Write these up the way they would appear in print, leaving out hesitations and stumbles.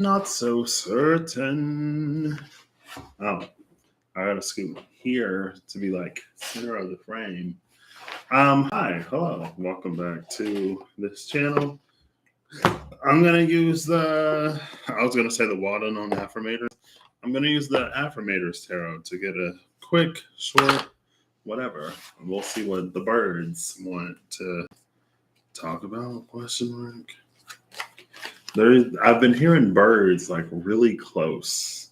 Not so certain. Oh, I gotta scoot here to be like center of the frame. Hi, hello, welcome back to this channel. I'm gonna use I was gonna say the water on affirmators. I'm gonna use the affirmators tarot to get a quick, short, whatever. We'll see what the birds want to talk about. Question mark. I've been hearing birds like really close.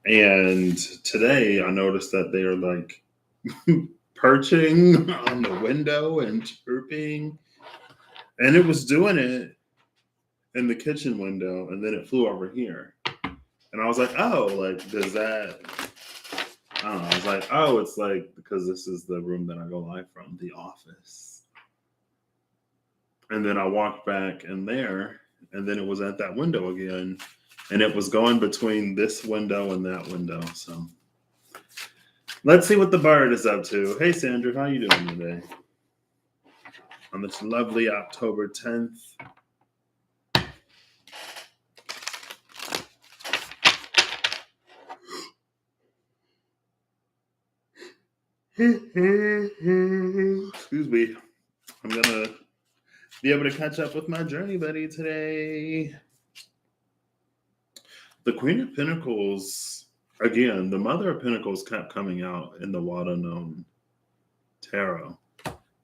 And today I noticed that they are like perching on the window and chirping. And it was doing it in the kitchen window and then it flew over here. And I was like, oh, like, does that? I don't know. I was like, oh, it's like because this is the room that I go live from, the office. And then I walked back in there and then it was at that window again. And it was going between this window and that window. So let's see what the bird is up to. Hey, Sandra, how you doing today? On this lovely October 10th. Excuse me. I'm going to be able to catch up with my journey buddy today. The Queen of Pentacles, again, the Mother of Pentacles kept coming out in the Wada known tarot.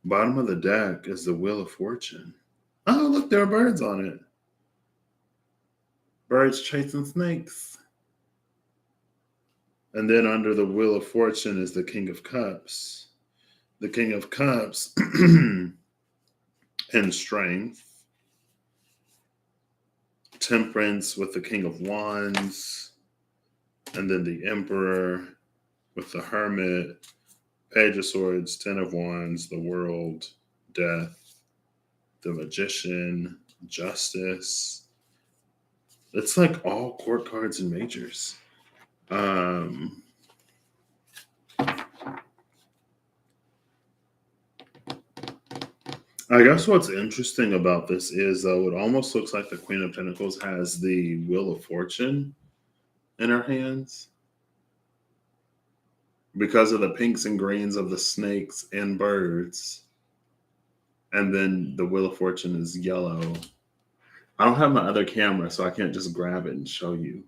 Bottom of the deck is the Wheel of Fortune. Oh, look, there are birds on it. Birds chasing snakes. And then under the Wheel of Fortune is the King of Cups. The King of Cups and strength. Temperance with the King of Wands. And then the Emperor with the Hermit. Page of Swords, Ten of Wands, the World, Death, the Magician, Justice. It's like all court cards and majors. I guess what's interesting about this is, though, it almost looks like the Queen of Pentacles has the Wheel of Fortune in her hands because of the pinks and greens of the snakes and birds. And then the Wheel of Fortune is yellow. I don't have my other camera, so I can't just grab it and show you.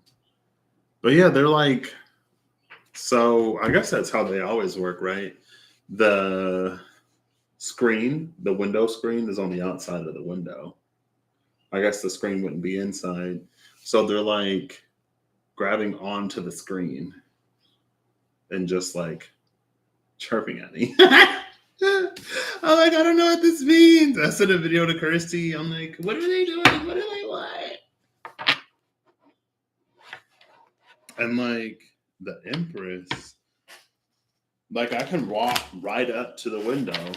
But yeah, they're like, so I guess that's how they always work, right? The screen, the window screen is on the outside of the window. I guess the screen wouldn't be inside. So they're like grabbing onto the screen and just like chirping at me. I'm like, I don't know what this means. I sent a video to Kirsty. I'm like, what are they doing? What are they what? And like the Empress, like I can walk right up to the window.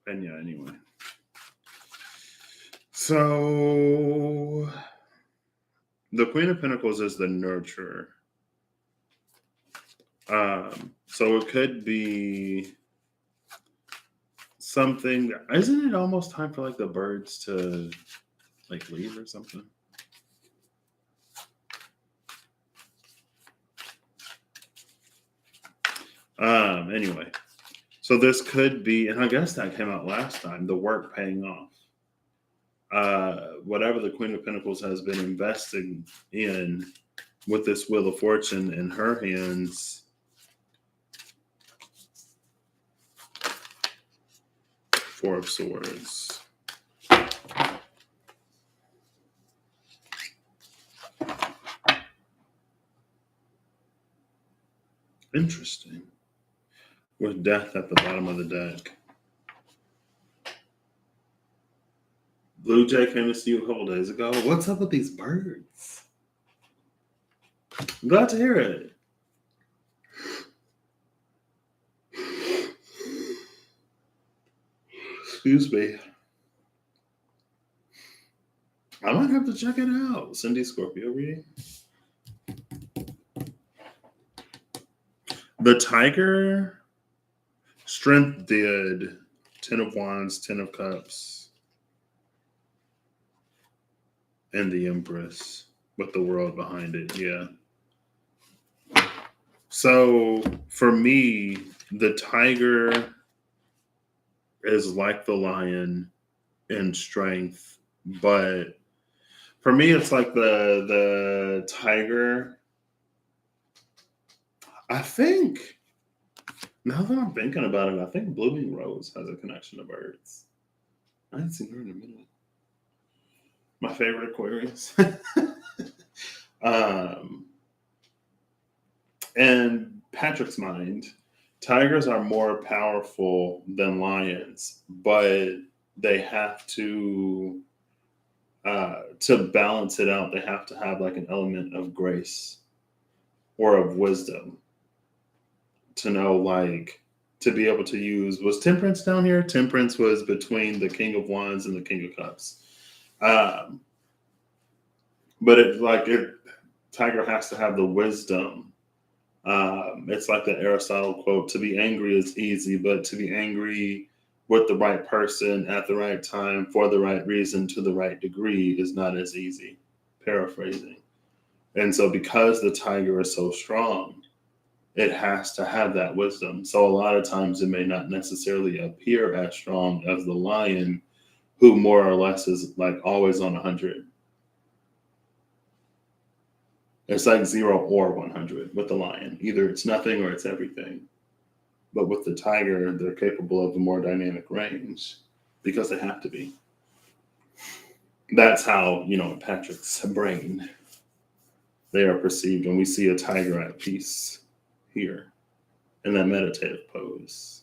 And yeah, anyway. So the Queen of Pentacles is the nurturer. So it could be something. Isn't it almost time for like the birds to like leave or something? Anyway, so this could be, and I guess that came out last time, the work paying off. Whatever the Queen of Pentacles has been investing in with this Wheel of Fortune in her hands, Four of Swords. Interesting. With Death at the bottom of the deck. Blue Jay came to see you a couple days ago. What's up with these birds? I'm glad to hear it. Excuse me. I might have to check it out. Cindy Scorpio reading. The Tiger, Strength did 10 of Wands, 10 of Cups. and the Empress with the world behind it. Yeah. So for me, the tiger is like the lion in strength, but for me, it's like the tiger. I think now that I'm thinking about it, I think blooming rose has a connection to birds. I haven't seen her in a minute. My favorite Aquarius. um, in Patrick's mind, tigers are more powerful than lions, but they have to balance it out. They have to have like an element of grace or of wisdom to know, like, to be able to use. Was Temperance down here? Temperance was between the King of Wands and the King of Cups. Um, but Tiger has to have the wisdom. It's like the Aristotle quote: "To be angry is easy, but to be angry with the right person at the right time for the right reason to the right degree is not as easy." Paraphrasing. And so, because the tiger is so strong, it has to have that wisdom. So, a lot of times, it may not necessarily appear as strong as the lion, who more or less is like always on 100. It's like 0 or 100 with the lion. Either it's nothing or it's everything. But with the tiger, they're capable of a more dynamic range because they have to be. That's how, in Patrick's brain, they are perceived. And we see a tiger at peace here in that meditative pose.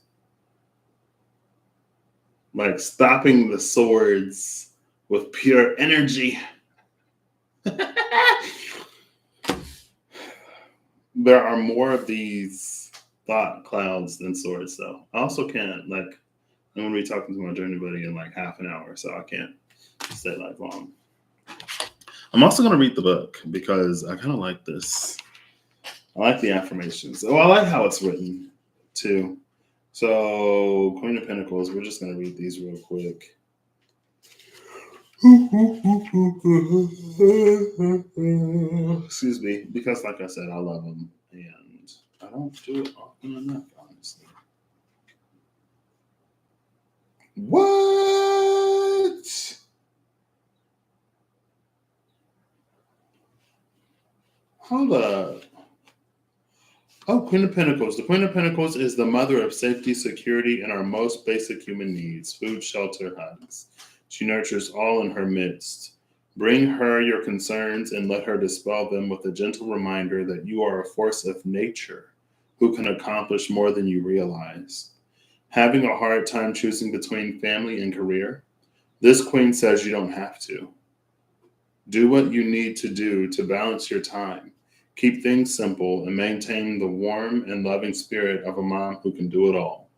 Like stopping the swords with pure energy. There are more of these thought clouds than swords, though. I also can't, like, I'm going to be talking to my journey buddy in like half an hour, so I can't stay like long. I'm also going to read the book because I kind of like this. I like the affirmations. Oh, I like how it's written, too. So, Queen of Pentacles, we're just going to read these real quick. Excuse me, because like I said, I love them, and I don't do it often enough, honestly. What? Hold up. Oh, Queen of Pentacles. The Queen of Pentacles is the mother of safety, security, and our most basic human needs: food, shelter, hugs. She nurtures all in her midst. Bring her your concerns and let her dispel them with a gentle reminder that you are a force of nature who can accomplish more than you realize. Having a hard time choosing between family and career? This queen says you don't have to. Do what you need to do to balance your time. Keep things simple and maintain the warm and loving spirit of a mom who can do it all.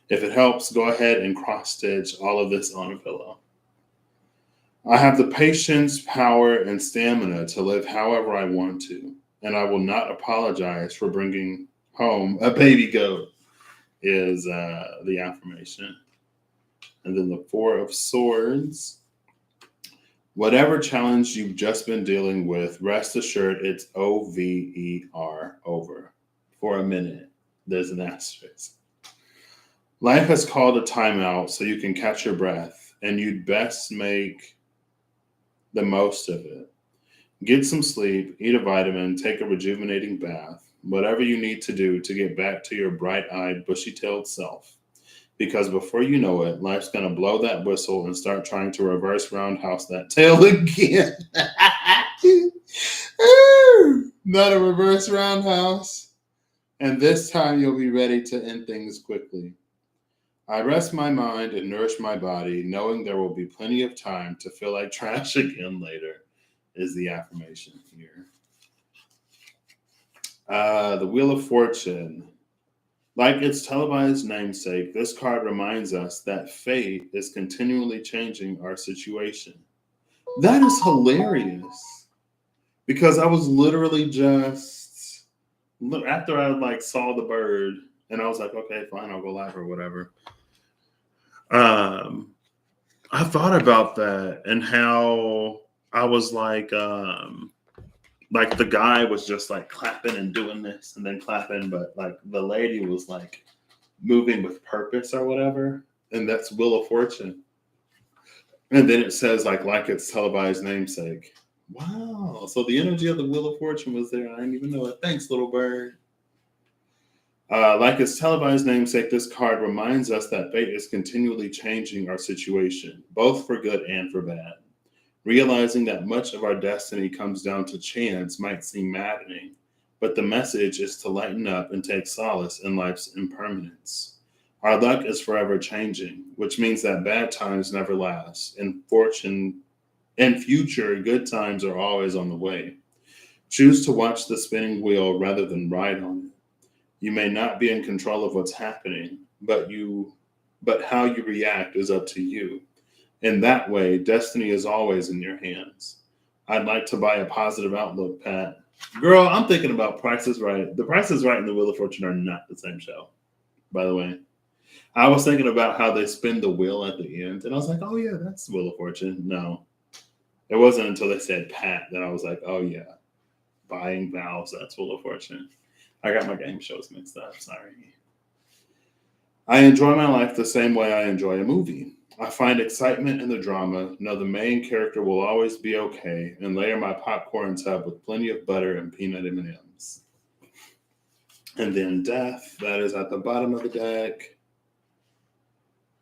If it helps, go ahead and cross stitch all of this on a pillow. I have the patience, power, and stamina to live however I want to, and I will not apologize for bringing home a baby goat, is the affirmation. And then the Four of Swords. Whatever challenge you've just been dealing with, rest assured it's over, over. For a minute, there's an asterisk. Life has called a timeout so you can catch your breath, and you'd best make the most of it. Get some sleep, eat a vitamin, take a rejuvenating bath, whatever you need to do to get back to your bright-eyed, bushy-tailed self. Because before you know it, life's going to blow that whistle and start trying to reverse roundhouse that tail again. Not a reverse roundhouse. And this time you'll be ready to end things quickly. I rest my mind and nourish my body, knowing there will be plenty of time to feel like trash again later, is the affirmation here. The Wheel of Fortune. Like its televised namesake, this card reminds us that fate is continually changing our situation. That is hilarious. Because I was literally just, after I like saw the bird, and I was like, okay, fine, I'll go live or whatever. I thought about that and how I was like the guy was just like clapping and doing this and then clapping, but like the lady was like moving with purpose or whatever, and that's Wheel of Fortune. And then it says like its televised namesake. Wow! So the energy of the Wheel of Fortune was there. I didn't even know it. Thanks, little bird. Like its televised namesake, this card reminds us that fate is continually changing our situation, both for good and for bad. Realizing that much of our destiny comes down to chance might seem maddening, but the message is to lighten up and take solace in life's impermanence. Our luck is forever changing, which means that bad times never last, and future good times are always on the way. Choose to watch the spinning wheel rather than ride on it. You may not be in control of what's happening, but how you react is up to you. In that way, destiny is always in your hands. I'd like to buy a positive outlook, Pat. Girl, I'm thinking about Price is Right. The Price is Right and the Wheel of Fortune are not the same show, by the way. I was thinking about how they spin the wheel at the end, and I was like, oh, yeah, that's Wheel of Fortune. No, it wasn't until they said Pat that I was like, oh, yeah, buying vows, that's Wheel of Fortune. I got my game shows mixed up. Sorry. I enjoy my life the same way I enjoy a movie. I find excitement in the drama, know the main character will always be okay, and layer my popcorn tub with plenty of butter and peanut M&Ms. And then death, that is at the bottom of the deck.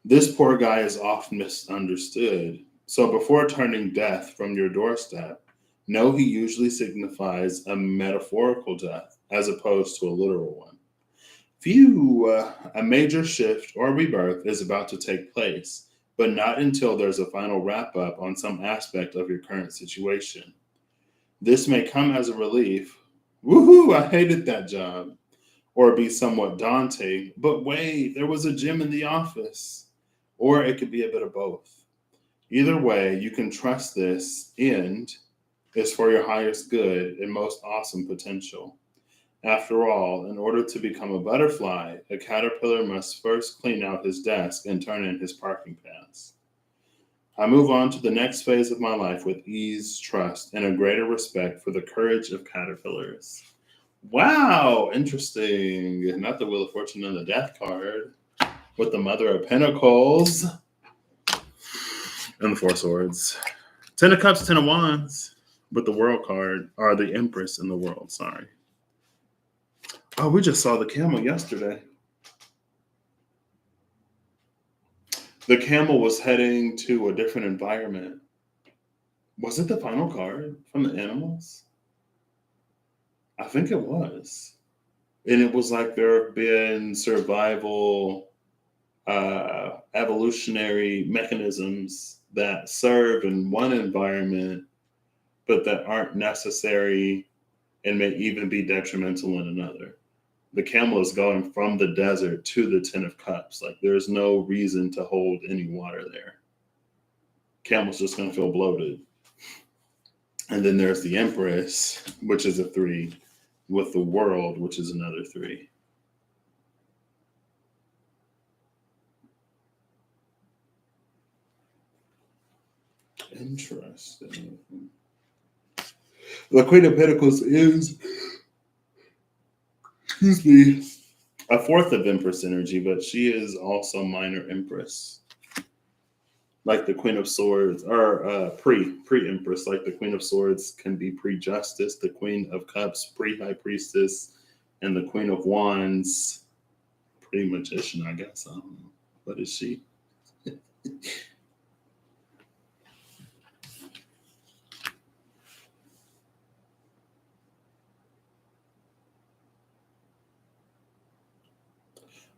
This poor guy is often misunderstood. So before turning death from your doorstep, know he usually signifies a metaphorical death as opposed to a literal one. Phew, a major shift or rebirth is about to take place, but not until there's a final wrap up on some aspect of your current situation. This may come as a relief. Woohoo, I hated that job. Or be somewhat daunting, but wait, there was a gym in the office. Or it could be a bit of both. Either way, you can trust this end is for your highest good and most awesome potential. After all, in order to become a butterfly, a caterpillar must first clean out his desk and turn in his parking pass. I move on to the next phase of my life with ease, trust, and a greater respect for the courage of caterpillars. Wow, interesting. Not the Wheel of Fortune and the Death card, with the Mother of Pentacles and the Four Swords. Ten of Cups, Ten of Wands, with the World card, or the Empress in the World, sorry. Oh, we just saw the camel yesterday. The camel was heading to a different environment. Was it the final card from the animals? I think it was. And it was like there have been survival, evolutionary mechanisms that serve in one environment, but that aren't necessary and may even be detrimental in another. The camel is going from the desert to the Ten of Cups. Like there's no reason to hold any water there. Camel's just going to feel bloated. And then there's the Empress, which is a 3, with the World, which is another 3. Interesting. The Queen of Pentacles is, excuse me, a 4th of Empress energy, but she is also minor Empress. Like the Queen of Swords, or pre-Empress, like the Queen of Swords can be pre-Justice, the Queen of Cups, pre-High Priestess, and the Queen of Wands, pre-Magician, I guess. I don't know. What is she?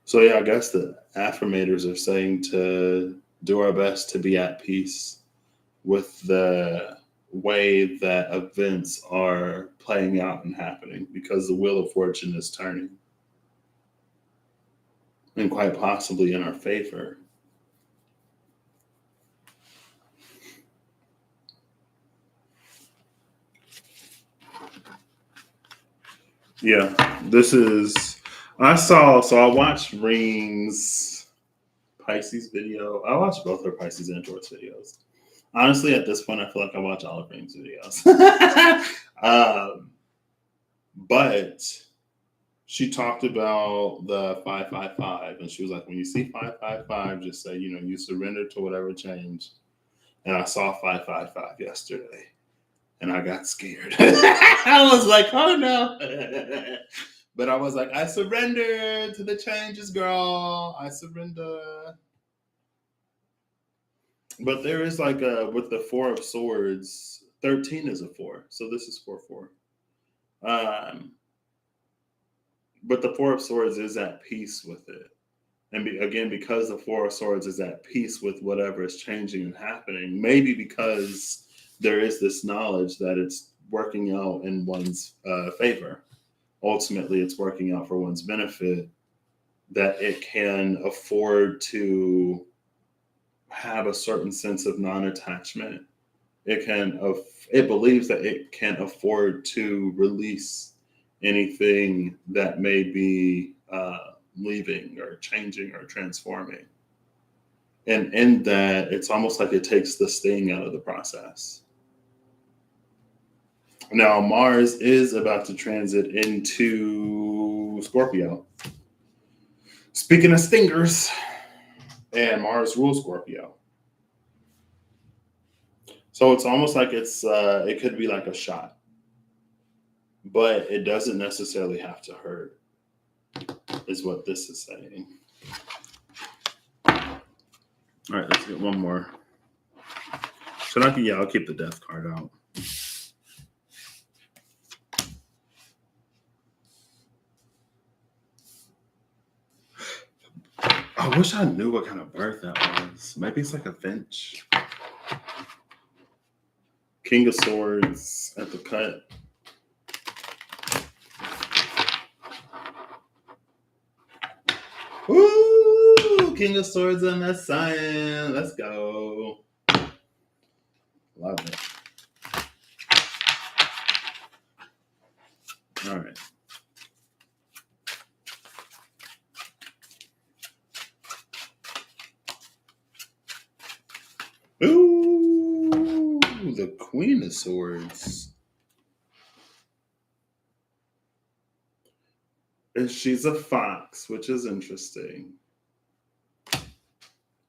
So yeah, I guess the affirmators are saying to do our best to be at peace with the way that events are playing out and happening because the Wheel of Fortune is turning and quite possibly in our favor. Yeah, this is, I watched Ring's Pisces video. I watched both her Pisces and Taurus videos. Honestly, at this point, I feel like I watch all of Rain's videos. But she talked about the 555, and she was like, when you see 555, just say, you surrender to whatever changed. And I saw 555 yesterday, and I got scared. I was like, oh no. But I was like, I surrender to the changes, girl. I surrender. But there is like with the Four of Swords, 13 is a 4. So this is 4-4. Um, but the Four of Swords is at peace with it. And again, because the Four of Swords is at peace with whatever is changing and happening, maybe because there is this knowledge that it's working out in one's favor. Ultimately, it's working out for one's benefit, that it can afford to have a certain sense of non-attachment. It believes that it can afford to release anything that may be leaving or changing or transforming. And in that, it's almost like it takes the sting out of the process. Now, Mars is about to transit into Scorpio. Speaking of stingers, and Mars rules Scorpio. So it's almost like it could be like a shot, but it doesn't necessarily have to hurt, is what this is saying. All right, let's get one more. Should I? Yeah, I'll keep the death card out. I wish I knew what kind of bird that was. Maybe it's like a finch. King of Swords at the cut. Woo! King of Swords on that sign. Let's go. Love it. All right. Ooh, the Queen of Swords. And she's a fox, which is interesting.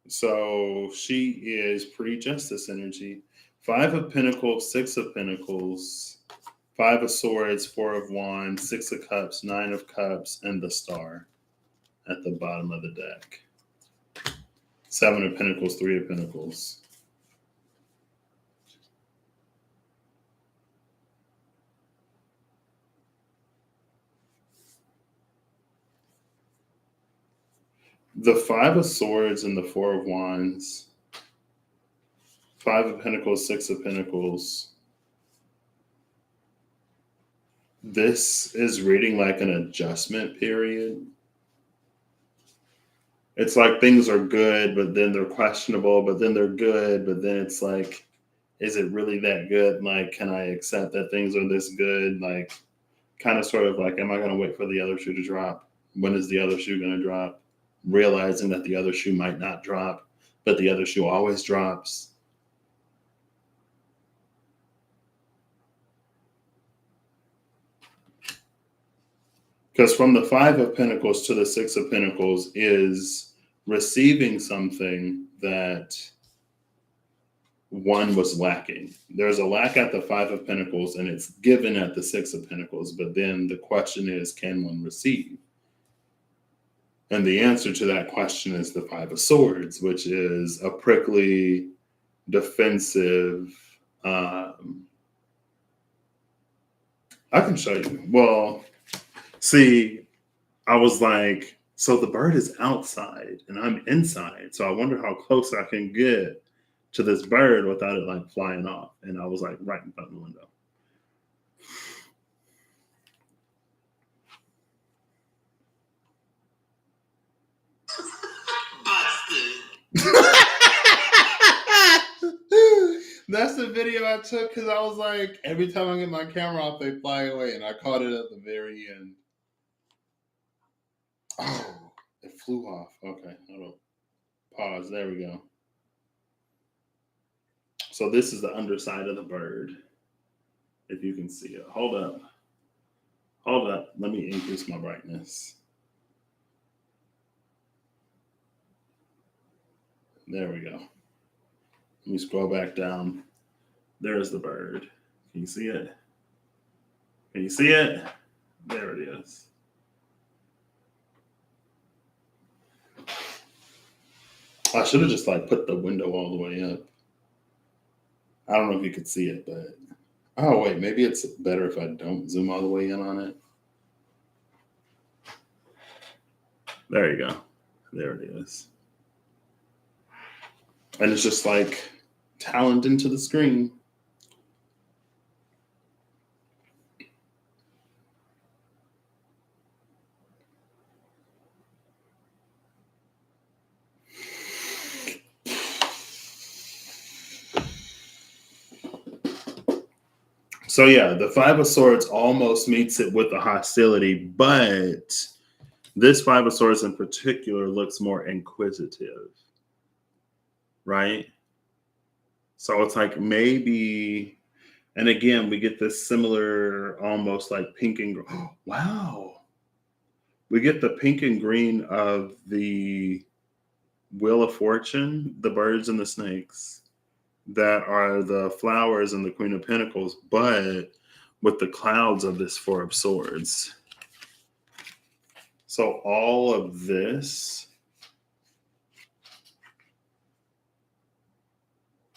So she is pre-justice energy. 5 of Pentacles, 6 of Pentacles, 5 of Swords, 4 of Wands, 6 of Cups, 9 of Cups, and the Star at the bottom of the deck. 7 of Pentacles, 3 of Pentacles. The 5 of Swords and the 4 of Wands, 5 of Pentacles, 6 of Pentacles. This is reading like an adjustment period. It's like things are good, but then they're questionable, but then they're good, but then it's like, is it really that good? Like, can I accept that things are this good? Like, kind of sort of like, am I going to wait for the other shoe to drop? When is the other shoe going to drop? Realizing that the other shoe might not drop, but the other shoe always drops. Because from the 5 of Pentacles to the 6 of Pentacles is receiving something that one was lacking. There's a lack at the 5 of Pentacles and it's given at the 6 of Pentacles. But then the question is, can one receive? And the answer to that question is the 5 of Swords, which is a prickly, defensive. I can show you. Well, see, I was like, so the bird is outside and I'm inside. So I wonder how close I can get to this bird without it like flying off. And I was like right in front of the window. That's the video I took because I was like, every time I get my camera off, they fly away. And I caught it at the very end. Oh, it flew off. Okay, hold on. Pause. There we go. So this is the underside of the bird, if you can see it. Hold up. Hold up. Let me increase my brightness. There we go. Let me scroll back down. There's the bird. Can you see it? Can you see it? There it is. I should have just like put the window all the way up. I don't know if you could see it, but oh wait, maybe it's better if I don't zoom all the way in on it. There you go. There it is. And it's just like talent into the screen. So yeah, the Five of Swords almost meets it with the hostility, but this Five of Swords in particular looks more inquisitive, right? So it's like maybe, and again, we get this similar, almost like pink and wow, we get the pink and green of the Wheel of Fortune, the birds and the snakes that are the flowers and the Queen of Pentacles, but with the clouds of this Four of Swords. So all of this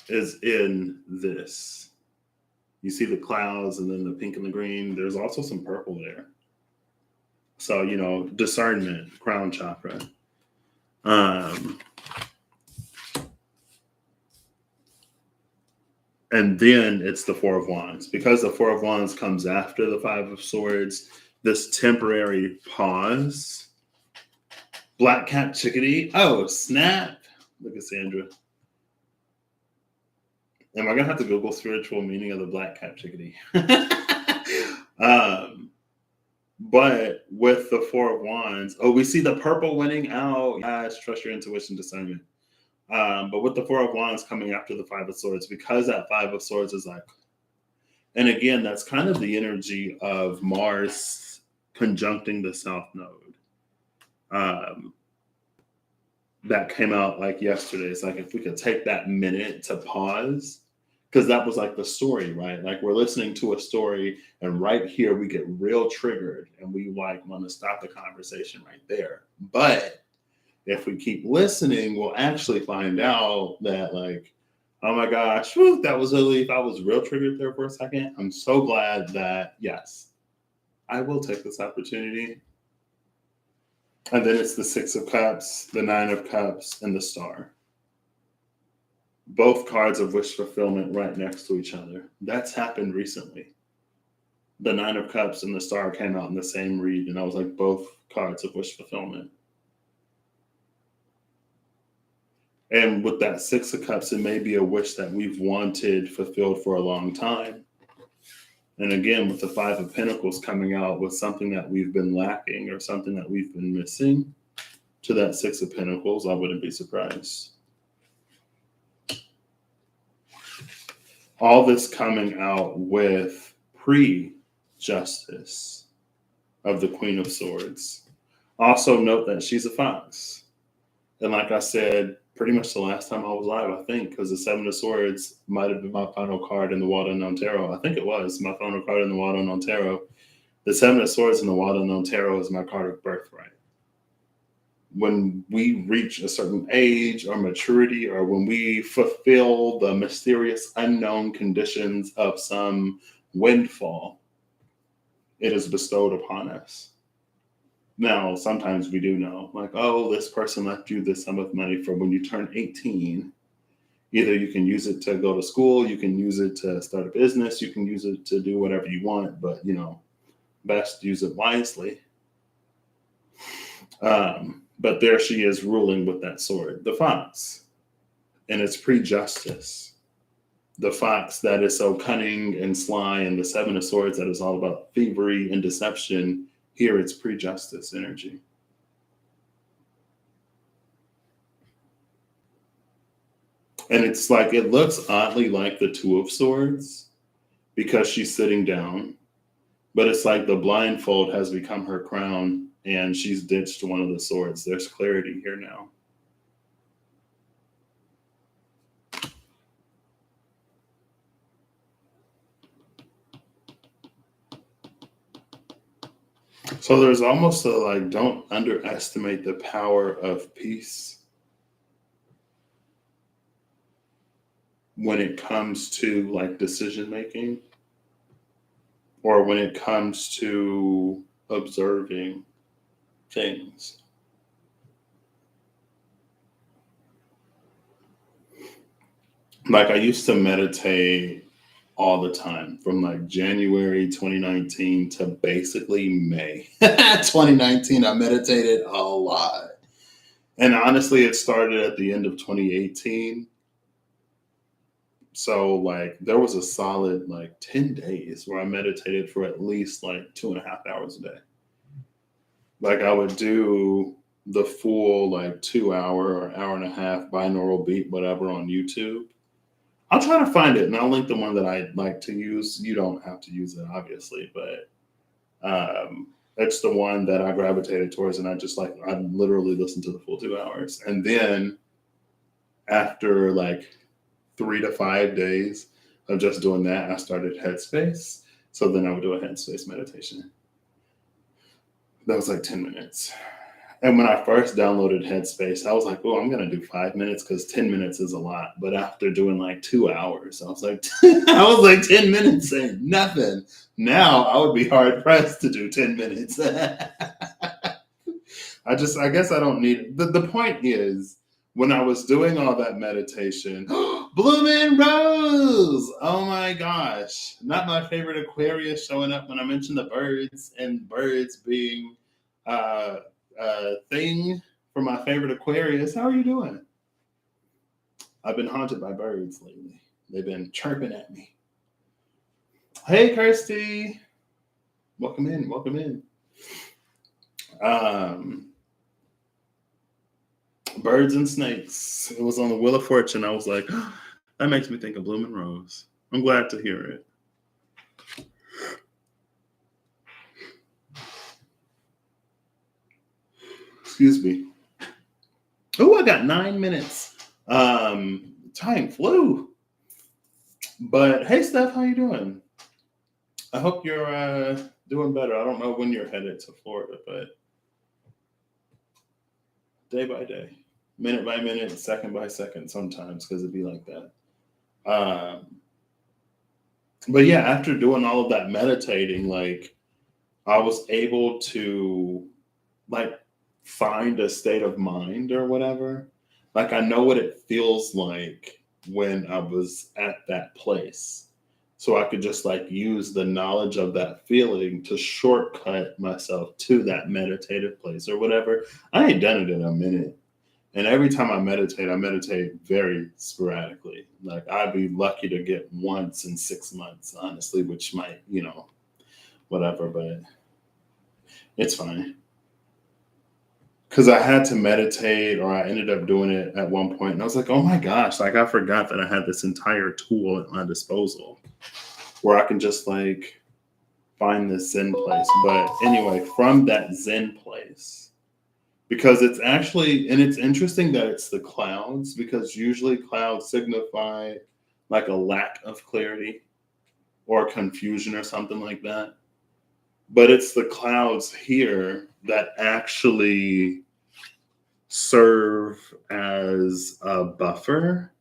is in this. You see the clouds and then the pink and the green. There's also some purple there. So, you know, discernment, crown chakra. And then it's the Four of Wands. Because the Four of Wands comes after the Five of Swords, this temporary pause. Black cap chickadee. Oh, snap. Look at Sandra. Am I going to have to Google spiritual meaning of the black cap chickadee? But with the Four of Wands, oh, we see the purple winning out. Yes, trust your intuition, discernment. But with the Four of Wands coming after the Five of Swords, because that Five of Swords is like, and again, that's kind of the energy of Mars conjuncting the South Node. That came out like yesterday. It's like if we could take that minute to pause, because that was like the story, right? Like we're listening to a story, and right here we get real triggered, and we like want to stop the conversation right there. But if we keep listening, we'll actually find out that, like, oh my gosh, whew, that was really, I was real triggered there for a second. I'm so glad that, yes, I will take this opportunity. And then it's the Six of Cups, the Nine of Cups, and the Star. Both cards of wish fulfillment right next to each other. That's happened recently. The Nine of Cups and the Star came out in the same read, and I was like, both cards of wish fulfillment. And with that Six of Cups, it may be a wish that we've wanted fulfilled for a long time. And again, with the Five of Pentacles coming out with something that we've been lacking or something that we've been missing to that Six of Pentacles, I wouldn't be surprised. All this coming out with pre-justice of the Queen of Swords. Also note that she's a fox. And like I said, pretty much the last time I was live, I think, because the Seven of Swords might have been my final card in the Wild Unknown Tarot. I think it was my final card in the Wild Unknown Tarot. The Seven of Swords in the Wild Unknown Tarot is my card of birthright. When we reach a certain age or maturity, or when we fulfill the mysterious unknown conditions of some windfall, it is bestowed upon us. Now, sometimes we do know, like, oh, this person left you this sum of money for when you turn 18. Either you can use it to go to school, you can use it to start a business, you can use it to do whatever you want, but, you know, best use it wisely. But there she is ruling with that sword, the fox. And it's pre-justice. The fox that is so cunning and sly, and the Seven of Swords that is all about thievery and deception. Here it's pre-justice energy. And it's like, it looks oddly like the Two of Swords because she's sitting down, but it's like the blindfold has become her crown and she's ditched one of the swords. There's clarity here now. So there's almost a like, don't underestimate the power of peace when it comes to like decision making or when it comes to observing things. Like I used to meditate all the time from like January 2019 to basically May 2019. I meditated a lot. And honestly, it started at the end of 2018. So like there was a solid like 10 days where I meditated for at least like 2.5 hours a day. Like I would do the full like 2 hour or hour and a half binaural beat, whatever on YouTube. I'll try to find it and I'll link the one that I like to use. You don't have to use it, obviously, but it's the one that I gravitated towards. And I just like, I literally listened to the full 2 hours. And then after like 3 to 5 days of just doing that, I started Headspace. So then I would do a Headspace meditation. That was like 10 minutes. And when I first downloaded Headspace, I was like, oh, I'm going to do 5 minutes because 10 minutes is a lot. But after doing like 2 hours, I was like, 10 minutes ain't nothing. Now I would be hard pressed to do 10 minutes. I guess I don't need, the point is, when I was doing all that meditation, Bloomin' Rose! Oh my gosh. Not my favorite Aquarius showing up when I mentioned the birds and birds being a thing for my favorite Aquarius. How are you doing? I've been haunted by birds lately. They've been chirping at me. Hey, Kirsty. Welcome in. Welcome in. Birds and snakes. It was on the Wheel of Fortune. I was like, oh, that makes me think of Bloomin' Rose. I'm glad to hear it. Excuse me. Oh, I got 9 minutes. Time flew. But hey, Steph, how you doing? I hope you're doing better. I don't know when you're headed to Florida, but day by day, minute by minute, second by second, sometimes because it'd be like that. But yeah, after doing all of that meditating, like I was able to like find a state of mind or whatever. Like I know what it feels like when I was at that place. So I could just like use the knowledge of that feeling to shortcut myself to that meditative place or whatever. I ain't done it in a minute. And every time I meditate very sporadically. Like I'd be lucky to get once in 6 months, honestly, which might, whatever, but it's fine. Because I had to meditate, or I ended up doing it at one point, and I was like, oh my gosh, like I forgot that I had this entire tool at my disposal where I can just like find this Zen place. But anyway, from that Zen place, because it's actually, and it's interesting that it's the clouds, because usually clouds signify like a lack of clarity or confusion or something like that. But it's the clouds here that actually serve as a buffer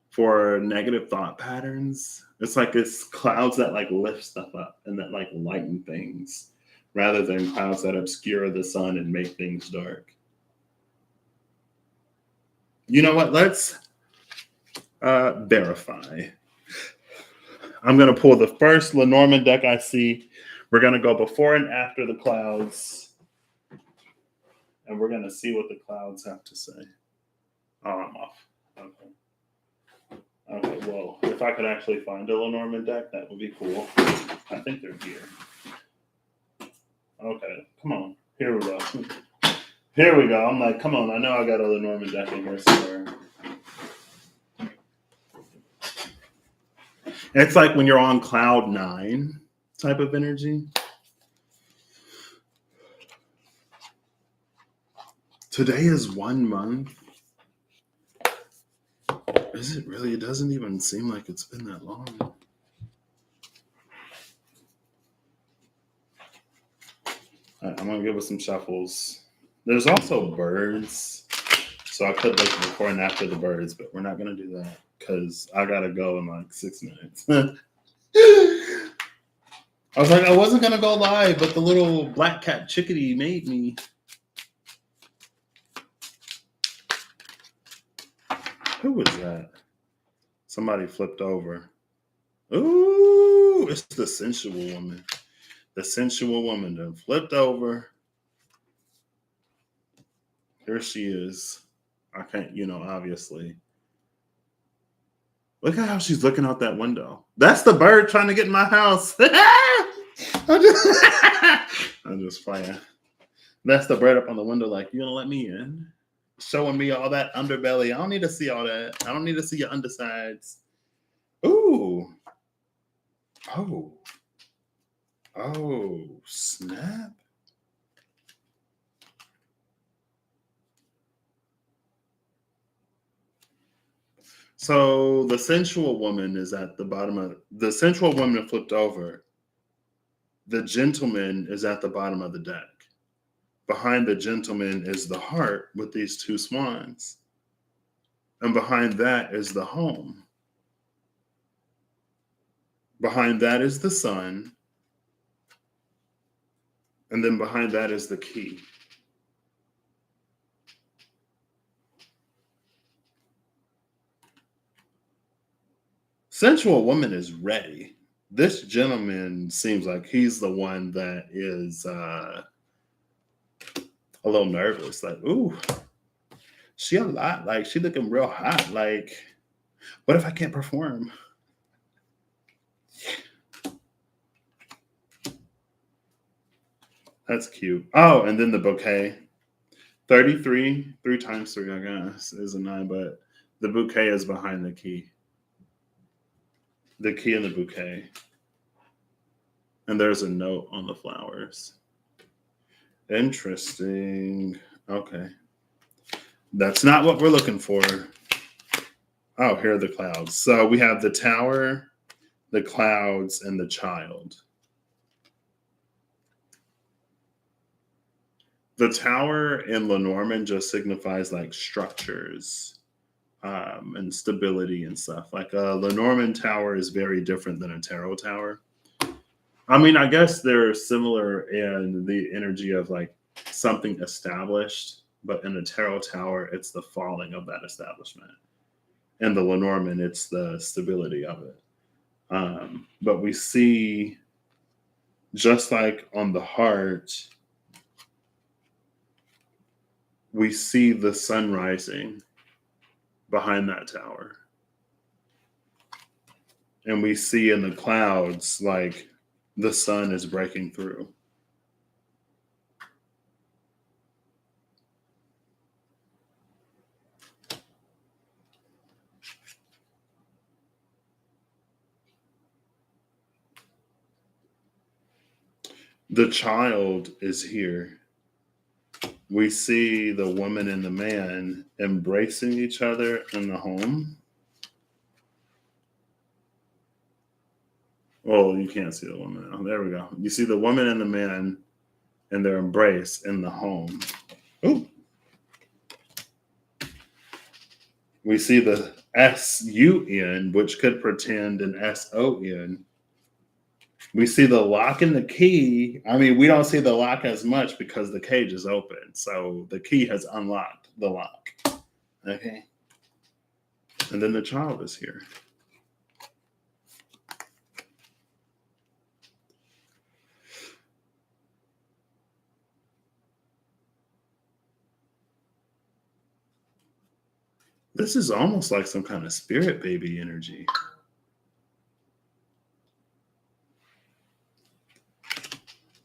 for negative thought patterns. It's like it's clouds that like lift stuff up and that like lighten things rather than clouds that obscure the sun and make things dark. You know what? Let's verify. I'm going to pull the first Lenormand deck I see. We're going to go before and after the clouds. And we're going to see what the clouds have to say. Oh, I'm off. Okay, well, if I could actually find a Lenormand deck, that would be cool. I think they're here. Okay, come on. Here we go. Here we go. I'm like, come on. I know I got a Lenormand deck in here somewhere. It's like when you're on cloud nine type of energy. Today is 1 month. Is it really? It doesn't even seem like it's been that long. I'm gonna give it some shuffles. There's also birds, so I could like recording after the birds, but we're not gonna do that because I gotta go in like 6 minutes. I was like, I wasn't gonna go live, but the little black cat chickadee made me. Who was that? Somebody flipped over. Ooh, it's the sensual woman. The sensual woman done flipped over. Here she is. I can't, obviously. Look at how she's looking out that window. That's the bird trying to get in my house. I'm just playing. That's the bird up on the window, like, you gonna let me in? Showing me all that underbelly. I don't need to see all that. I don't need to see your undersides. Ooh. Oh. Oh, snap. So the sensual woman is at the bottom of the sensual woman flipped over. The gentleman is at the bottom of the deck. Behind the gentleman is the heart with these two swans. And behind that is the home. Behind that is the sun. And then behind that is the key. Sensual woman is ready. This gentleman seems like he's the one that is a little nervous. Like, ooh, she a lot. Like, she looking real hot. Like, what if I can't perform? That's cute. Oh, and then the bouquet. 33, 3 times 3, I guess, is a 9, but the bouquet is behind the key. The key in the bouquet. And there's a note on the flowers. Interesting. Okay. That's not what we're looking for. Oh, here are the clouds. So we have the tower, the clouds, and the child. The tower in Lenormand just signifies like structures and stability and stuff. Like a Lenormand tower is very different than a tarot tower. I mean, I guess they're similar in the energy of like something established, but in a tarot tower, it's the falling of that establishment. And the Lenormand, it's the stability of it. But we see, just like on the heart, we see the sun rising behind that tower. And we see in the clouds, like the sun is breaking through. The child is here. We see the woman and the man embracing each other in the home. Well, you can't see the woman. Oh, there we go. You see the woman and the man in their embrace in the home. Ooh. We see the S-U-N, which could pretend an S-O-N. We see the lock and the key. I mean, we don't see the lock as much because the cage is open. So the key has unlocked the lock. Okay. And then the child is here. This is almost like some kind of spirit baby energy.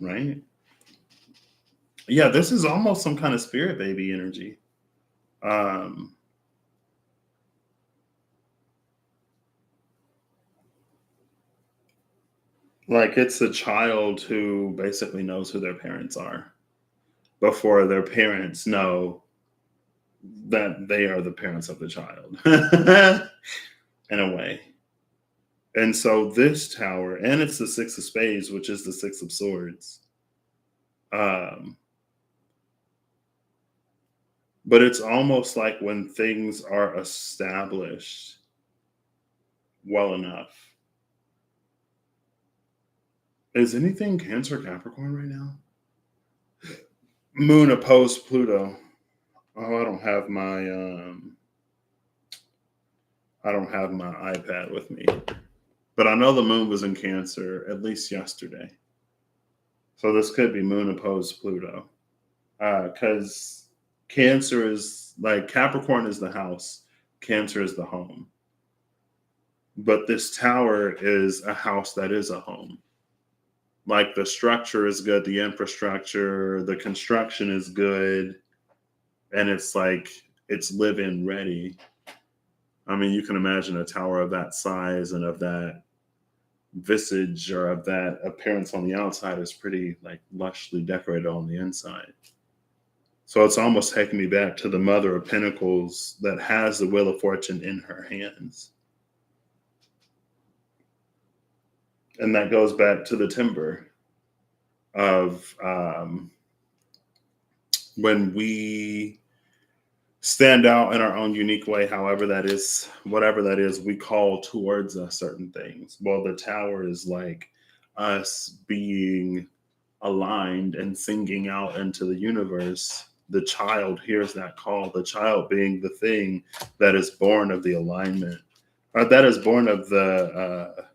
Right? Yeah, this is almost some kind of spirit baby energy. Like it's a child who basically knows who their parents are before their parents know that they are the parents of the child in a way. And so this tower, and it's the six of spades, which is the six of swords. Um, but it's almost like when things are established well enough. Is anything Cancer Capricorn right now? Moon opposed Pluto. Oh, I don't have my iPad with me. But I know the moon was in Cancer at least yesterday. So this could be moon opposed Pluto. Because Cancer is like Capricorn is the house, Cancer is the home. But this tower is a house that is a home. Like the structure is good, the infrastructure, the construction is good, and it's like it's live-in ready. I mean, you can imagine a tower of that size and of that visage or of that appearance on the outside is pretty like lushly decorated on the inside. So it's almost taking me back to the Mother of Pentacles that has the Wheel of Fortune in her hands. And that goes back to the timber of when we stand out in our own unique way, however that is, whatever that is, we call towards us certain things. Well, the tower is like us being aligned and singing out into the universe. The child hears that call, the child being the thing that is born of the alignment, or that is born of the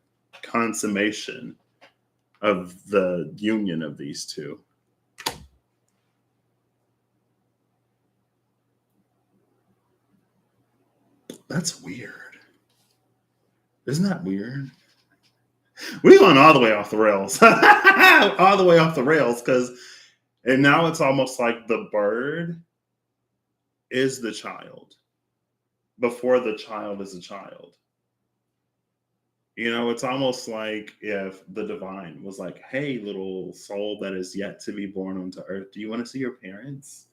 consummation of the union of these two. That's weird. Isn't that weird? We going all the way off the rails. All the way off the rails because and now it's almost like the bird is the child before the child is a child. You know, it's almost like if the divine was like, hey, little soul that is yet to be born onto earth, do you want to see your parents?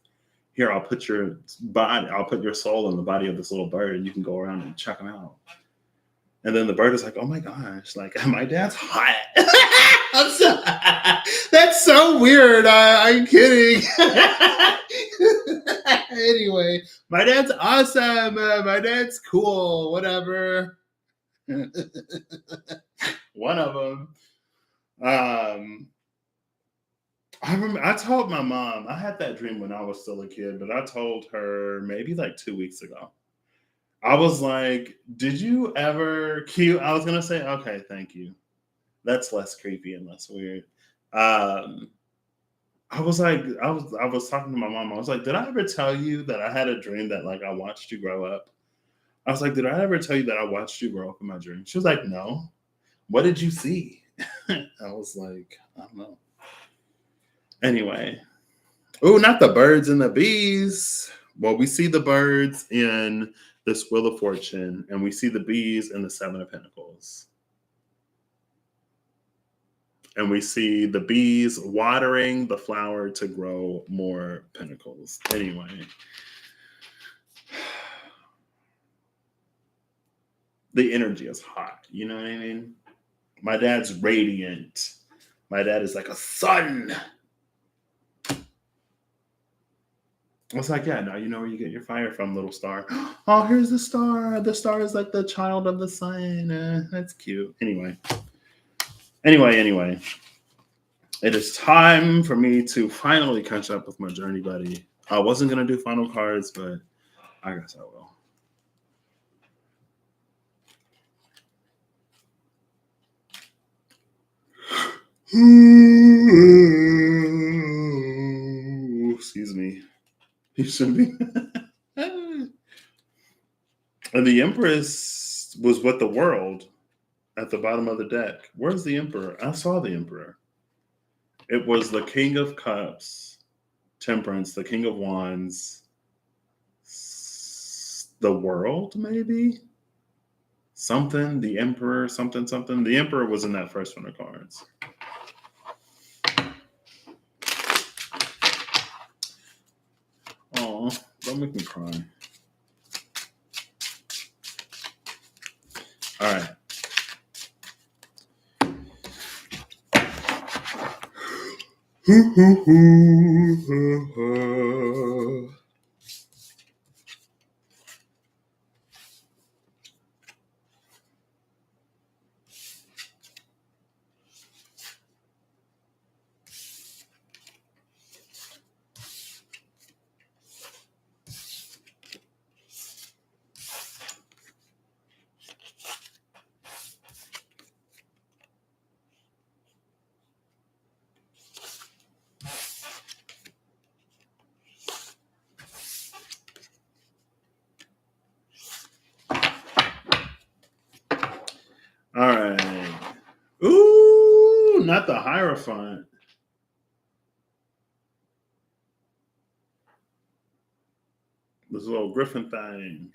Here, I'll put your body, I'll put your soul in the body of this little bird and you can go around and check them out. And then the bird is like, oh my gosh, like my dad's hot. I'm so, that's so weird. I'm kidding. Anyway, my dad's awesome. My dad's cool. Whatever. One of them. I remember I told my mom, I had that dream when I was still a kid, but I told her maybe like 2 weeks ago. I was like, did you ever cute? I was gonna say, okay, thank you. That's less creepy and less weird. Um, I was like, I was talking to my mom. I was like, did I ever tell you that I had a dream that like I watched you grow up? I was like, did I ever tell you that I watched you grow up in my dream? She was like, no. What did you see? I was like, I don't know. Anyway, oh, not the birds and the bees. Well, we see the birds in this Wheel of Fortune, and we see the bees in the Seven of Pentacles. And we see the bees watering the flower to grow more pentacles. Anyway, the energy is hot. You know what I mean? My dad's radiant. My dad is like a sun. It's like, yeah, now you know where you get your fire from, little star. Oh, here's the star. The star is like the child of the sun. That's cute. Anyway. It is time for me to finally catch up with my journey buddy. I wasn't going to do final cards, but I guess I will. Excuse me. You should be. And the Empress was with the world at the bottom of the deck. Where's the Emperor? I saw the Emperor. It was the King of Cups, Temperance, the King of Wands, the World, maybe? something, the Emperor, something, something. The Emperor was in that first one of cards. Oh, don't make me cry. All right. All right. Ooh, not the Hierophant. This little griffin thing.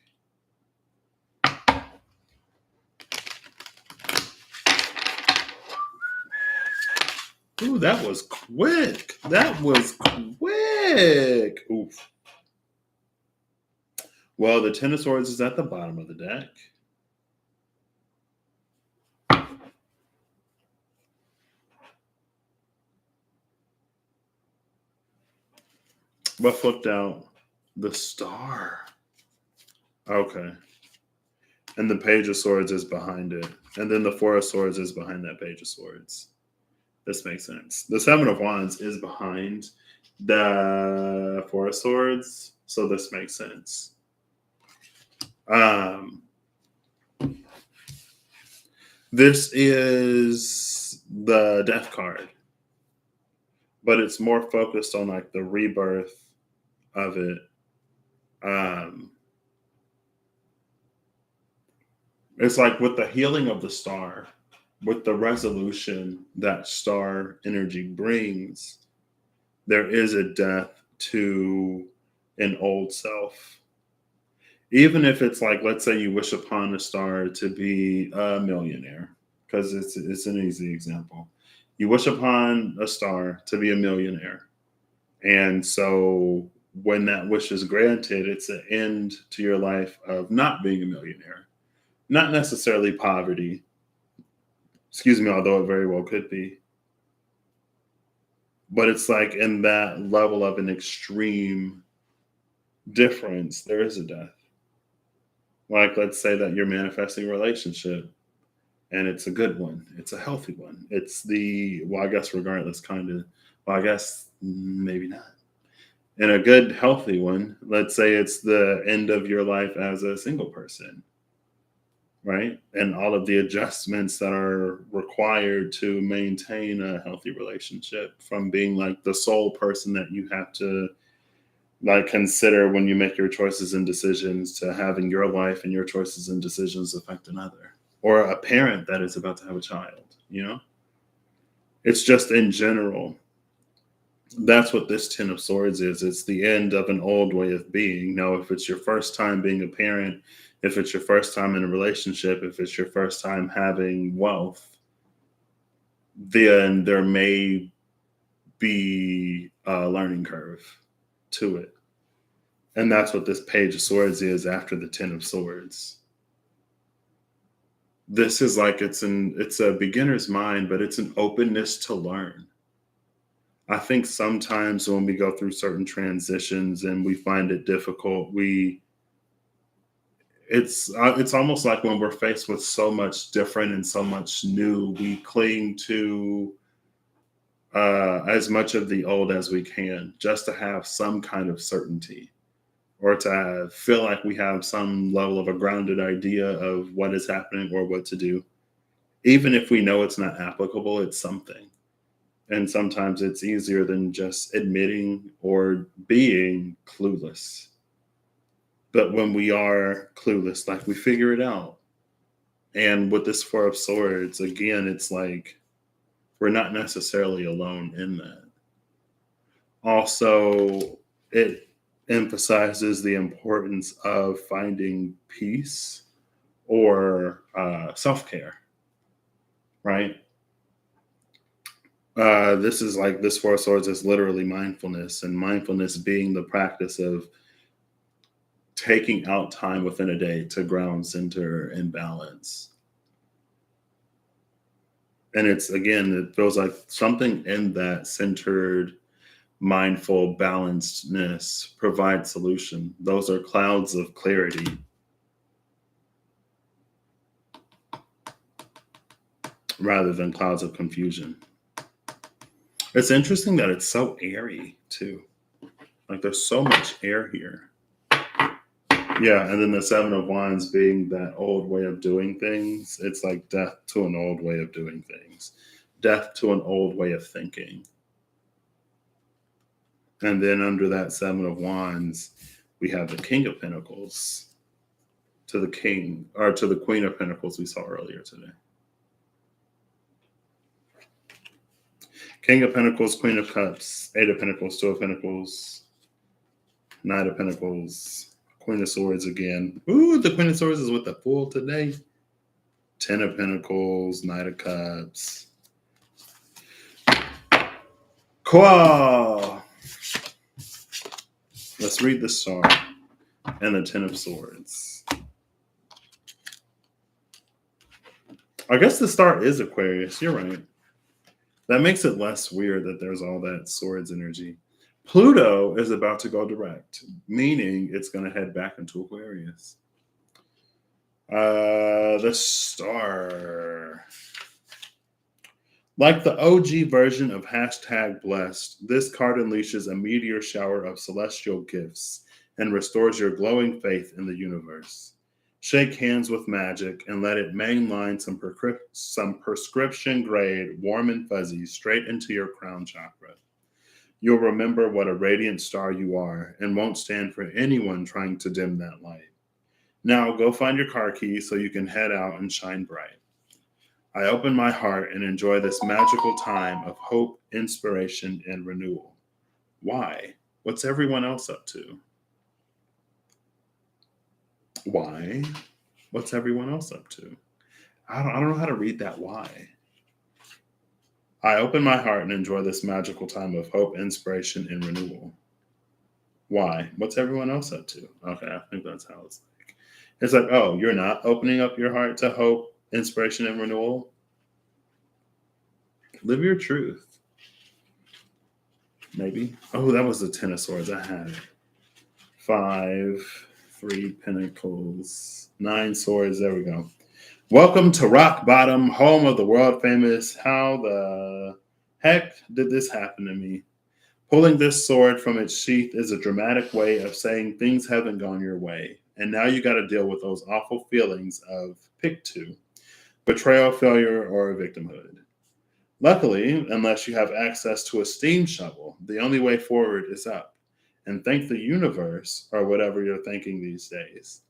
Ooh, that was quick. That was quick. Oof. Well, the Ten of Swords is at the bottom of the deck. But flipped out the Star. Okay. And the Page of Swords is behind it. And then the Four of Swords is behind that Page of Swords. This makes sense. The Seven of Wands is behind the Four of Swords. So this makes sense. This is the Death card. But it's more focused on like the rebirth of it. It's like with the healing of the Star, with the resolution that Star energy brings, there is a death to an old self. Even if it's like, let's say you wish upon a star to be a millionaire, because it's an easy example. You wish upon a star to be a millionaire. And so when that wish is granted, it's an end to your life of not being a millionaire. Not necessarily poverty, excuse me, although it very well could be. But it's like in that level of an extreme difference, there is a death. Like, let's say that you're manifesting a relationship and it's a good one, it's a healthy one. It's I guess regardless, kind of, I guess maybe not. And a good, healthy one, let's say it's the end of your life as a single person, right? And all of the adjustments that are required to maintain a healthy relationship, from being like the sole person that you have to like consider when you make your choices and decisions, to having your life and your choices and decisions affect another, or a parent that is about to have a child, it's just in general. That's what this Ten of Swords is. It's the end of an old way of being. Now, if it's your first time being a parent, if it's your first time in a relationship, if it's your first time having wealth, then there may be a learning curve to it. And that's what this Page of Swords is after the Ten of Swords. This is like it's a beginner's mind, but it's an openness to learn. I think sometimes when we go through certain transitions and we find it difficult, it's almost like when we're faced with so much different and so much new, we cling to as much of the old as we can, just to have some kind of certainty, or to feel like we have some level of a grounded idea of what is happening or what to do. Even if we know it's not applicable, it's something. And sometimes it's easier than just admitting or being clueless. But when we are clueless, like, we figure it out. And with this Four of Swords, again, it's like we're not necessarily alone in that. Also, it emphasizes the importance of finding peace or self-care, right? This is like this Four of Swords is literally mindfulness, and mindfulness being the practice of taking out time within a day to ground, center, and balance. And it's again, it feels like something in that centered, mindful, balancedness provides solution. Those are clouds of clarity rather than clouds of confusion. It's interesting that it's so airy too. Like there's so much air here. Yeah, and then the Seven of Wands being that old way of doing things. It's like death to an old way of doing things, death to an old way of thinking. And then under that Seven of Wands, we have the King of Pentacles to the King, or to the Queen of Pentacles we saw earlier today. King of Pentacles, Queen of Cups, Eight of Pentacles, Two of Pentacles, Knight of Pentacles, Queen of Swords again. Ooh, the Queen of Swords is with the Fool today. Ten of Pentacles, Knight of Cups. Cool. Let's read the Star and the Ten of Swords. I guess the Star is Aquarius. You're right. That makes it less weird that there's all that Swords energy. Pluto is about to go direct, meaning it's going to head back into Aquarius. The Star. Like the OG version of #blessed, this card unleashes a meteor shower of celestial gifts and restores your glowing faith in the universe. Shake hands with magic and let it mainline some prescription grade warm and fuzzy straight into your crown chakra. You'll remember what a radiant star you are and won't stand for anyone trying to dim that light. Now go find your car keys so you can head out and shine bright. I open my heart and enjoy this magical time of hope, inspiration, and renewal. Why? What's everyone else up to? Why? What's everyone else up to? I don't know how to read that why. I open my heart and enjoy this magical time of hope, inspiration, and renewal. Why? What's everyone else up to? Okay, I think that's how it's like. It's like, oh, you're not opening up your heart to hope, inspiration, and renewal? Live your truth. Maybe. Oh, that was the Ten of Swords. I had 5, 3 Pentacles, 9 Swords. There we go. Welcome to Rock Bottom, home of the world famous How the Heck Did This Happen to Me? Pulling this sword from its sheath is a dramatic way of saying things haven't gone your way. And now you got to deal with those awful feelings of pick two, betrayal, failure, or victimhood. Luckily, unless you have access to a steam shovel, the only way forward is up. And thank the universe, or whatever you're thinking these days.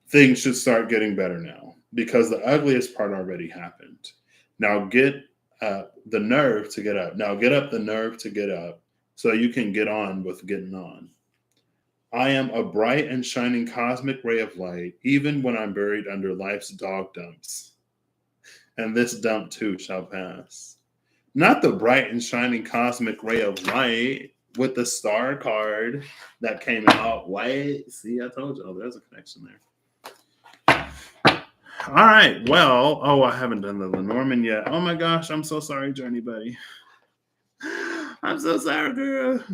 Things should start getting better now because the ugliest part already happened. Now get the nerve to get up. Now get up the nerve to get up so you can get on with getting on. I am a bright and shining cosmic ray of light, even when I'm buried under life's dog dumps. And this dump too shall pass. Not the bright and shining cosmic ray of light with the star card that came out. Wait, see, I told you. Oh, there's a connection there. All right. Well, oh, I haven't done the Lenormand yet. Oh my gosh, I'm so sorry, Journey Buddy. I'm so sorry, girl.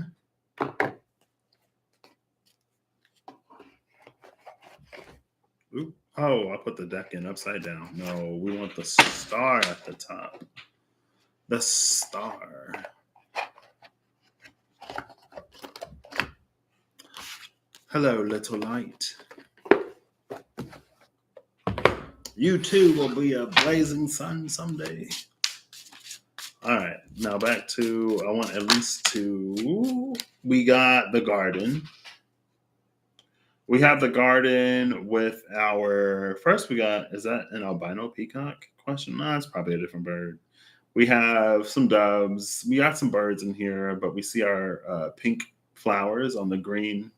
Oop. Oh, I put the deck in upside down. No, we want the star at the top. The star. Hello, little light. You too will be a blazing sun someday. All right, now back to, I want at least two. We got the garden. We have the garden with our, first we got, is that an albino peacock? Question, no, it's probably a different bird. We have some doves. We got some birds in here, but we see our pink flowers on the green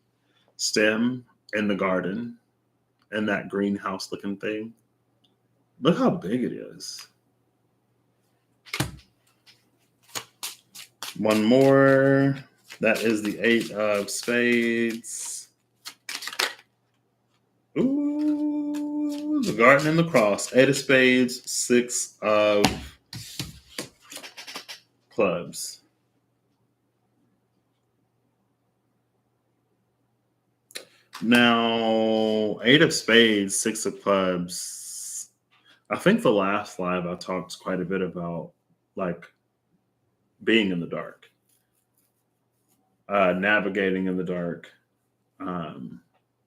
stem in the garden. in that greenhouse looking thing. Look how big it is. One more. That is the 8 of spades. Ooh, the garden and the cross. 8 of spades, 6 of clubs. Now, 8 of spades, 6 of clubs. I think the last live I talked quite a bit about like being in the dark, navigating in the dark. And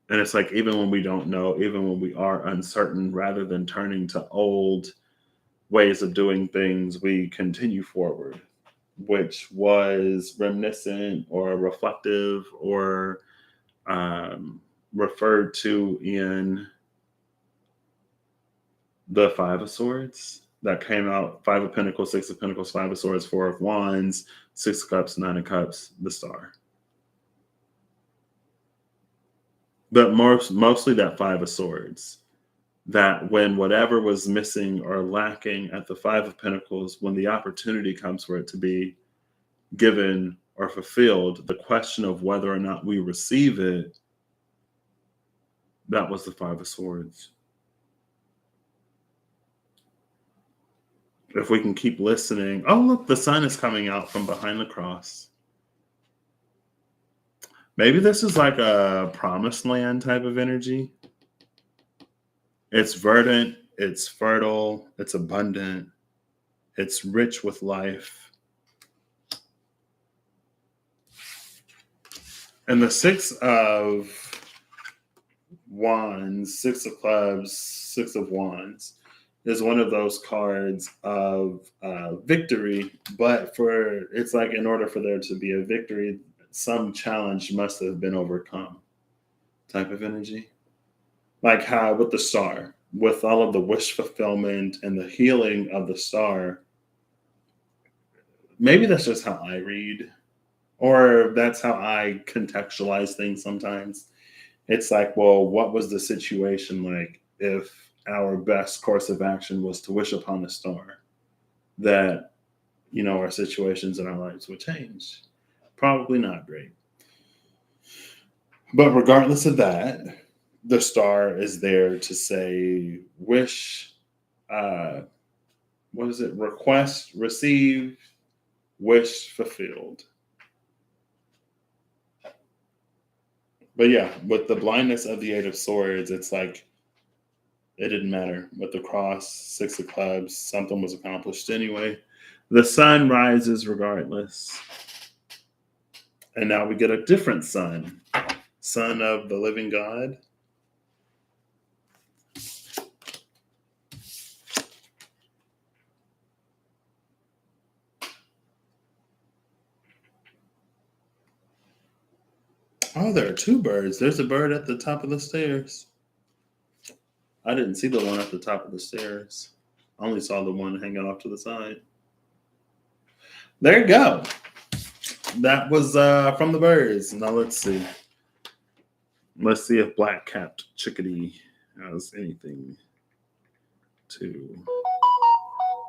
it's like, even when we don't know, even when we are uncertain, rather than turning to old ways of doing things, we continue forward, which was reminiscent or reflective or referred to in the 5 of Swords that came out: 5 of Pentacles, 6 of Pentacles, 5 of Swords, 4 of Wands, 6 of Cups, 9 of Cups, the Star. But mostly that 5 of Swords, that when whatever was missing or lacking at the 5 of Pentacles, when the opportunity comes for it to be given or fulfilled, the question of whether or not we receive it, that was the 5 of Swords. If we can keep listening. Oh, look, the sun is coming out from behind the cross. Maybe this is like a promised land type of energy. It's verdant, it's fertile, it's abundant, it's rich with life. And the 6 of Wands, 6 of Clubs, 6 of Wands is one of those cards of victory, but it's like, in order for there to be a victory, some challenge must have been overcome type of energy. Like how with the star, with all of the wish fulfillment and the healing of the star, maybe that's just how I read, or that's how I contextualize things sometimes. It's like, well, what was the situation like if our best course of action was to wish upon the star, that, our situations in our lives would change? Probably not great. But regardless of that, the star is there to say, wish, request, receive, wish fulfilled. But yeah, with the blindness of the 8 of Swords, it's like, it didn't matter. With the cross, 6 of Clubs, something was accomplished anyway. The sun rises regardless. And now we get a different sun. Son of the living God. Oh, there are 2 birds. There's a bird at the top of the stairs. I didn't see the one at the top of the stairs. I only saw the one hanging off to the side. There you go. That was from the birds. Now let's see. Let's see if black-capped chickadee has anything to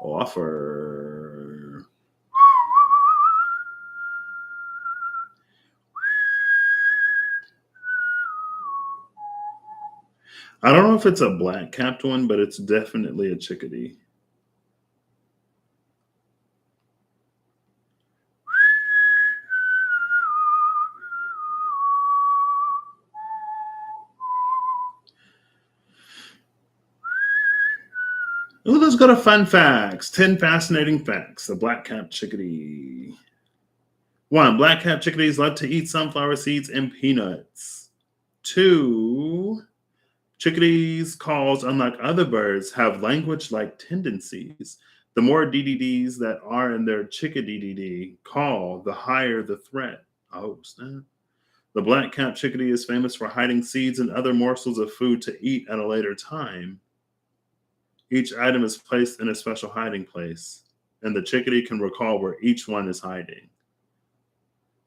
offer. I don't know if it's a black-capped one, but it's definitely a chickadee. Oh, let's go to fun facts. 10 fascinating facts. The black-capped chickadee. 1. Black-capped chickadees love to eat sunflower seeds and peanuts. 2. Chickadees' calls, unlike other birds, have language-like tendencies. The more DDDs that are in their chickadee call, the higher the threat. Oh, snap. The black-capped chickadee is famous for hiding seeds and other morsels of food to eat at a later time. Each item is placed in a special hiding place, and the chickadee can recall where each one is hiding.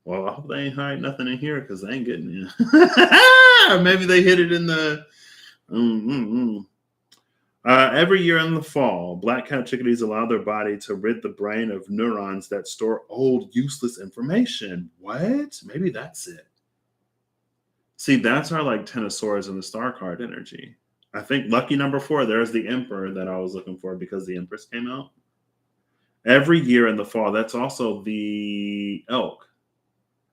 Well, I hope they ain't hiding nothing in here because they ain't getting in. Or maybe they hid it in the Every year in the fall, black-capped chickadees allow their body to rid the brain of neurons that store old, useless information. What? Maybe that's it. See, that's our like Ten of Swords and the Star card energy. I think lucky number 4, there's the Emperor that I was looking for because the Empress came out. Every year in the fall, that's also the Elk.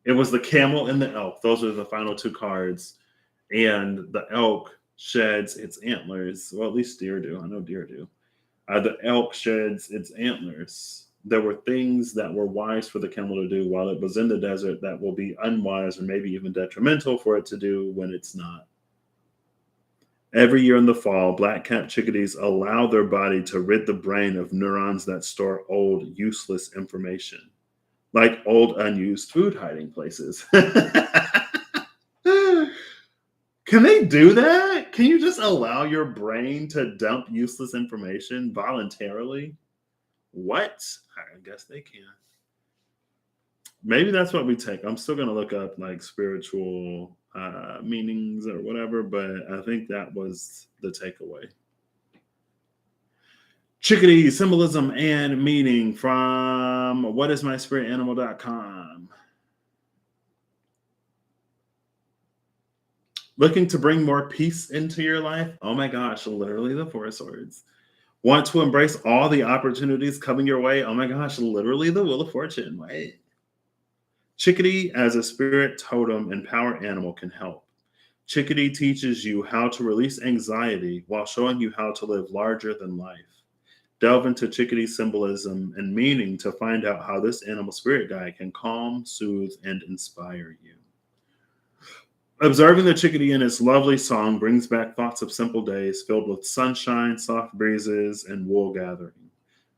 It was the Camel and the Elk. Those are the final 2 cards. And the elk sheds its antlers. Well, at least deer do. I know deer do. The elk sheds its antlers. There were things that were wise for the camel to do while it was in the desert that will be unwise or maybe even detrimental for it to do when it's not. Every year in the fall, black-capped chickadees allow their body to rid the brain of neurons that store old, useless information, like old, unused food hiding places. Can they do that? Can you just allow your brain to dump useless information voluntarily? What? I guess they can. Maybe that's what we take. I'm still going to look up like spiritual meanings or whatever, but I think that was the takeaway. Chickadee symbolism and meaning from whatismyspiritanimal.com. Looking to bring more peace into your life? Oh my gosh, literally the 4 swords. Want to embrace all the opportunities coming your way? Oh my gosh, literally the Wheel of Fortune. Wait. Chickadee as a spirit totem and power animal can help. Chickadee teaches you how to release anxiety while showing you how to live larger than life. Delve into chickadee symbolism and meaning to find out how this animal spirit guide can calm, soothe, and inspire you. Observing the chickadee in its lovely song brings back thoughts of simple days filled with sunshine, soft breezes, and wool gathering.